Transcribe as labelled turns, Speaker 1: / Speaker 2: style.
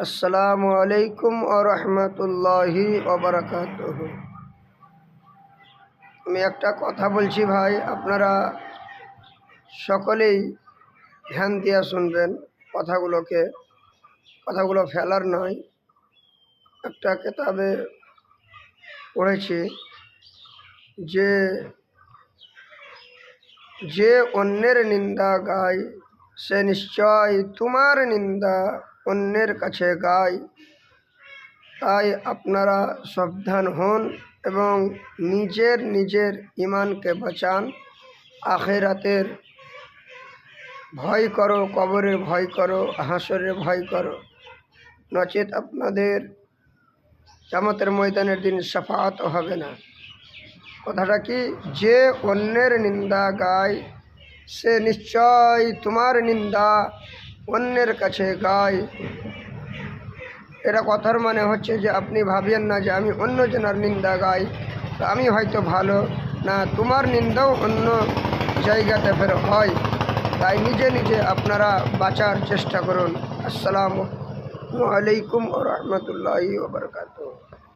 Speaker 1: আসসালামু আলাইকুম ওয়া রাহমাতুল্লাহি ওয়া বারাকাতুহু। আমি একটা কথা বলছি ভাই, আপনারা সকলেই ধ্যান দিয়ে শুনবেন। কথাগুলো ফেলার নয়। একটা কিতাবে পড়েছি যে যে অন্যের নিন্দা গায় সে নিশ্চয় তোমার নিন্দা অন্যের কাছে গায়। তাই আপনারা সাবধান হন এবং নিজের ঈমানকে বাঁচান। আখিরাতের ভয় করো, কবরের ভয় করো, হাসরের ভয় করো, নচেত আপনাদের কিয়ামতের ময়দানের দিন শাফাআত হবে না। কথাটা কি? যে অন্যের নিন্দা গায় সে নিশ্চয় তোমার নিন্দা অন্যের কাছে গায়। এটা কথার মানে হচ্ছে যে আপনি ভাবেন না যে আমি অন্য জনের নিন্দা গাই তো আমি হয়তো ভালো না, তোমার নিন্দাও অন্য জায়গাতে ফের হয়। তাই নিজে আপনারা বাঁচার চেষ্টা করুন। আসসালামু আলাইকুম ওয়া রাহমাতুল্লাহি ওয়া বারাকাতুহু।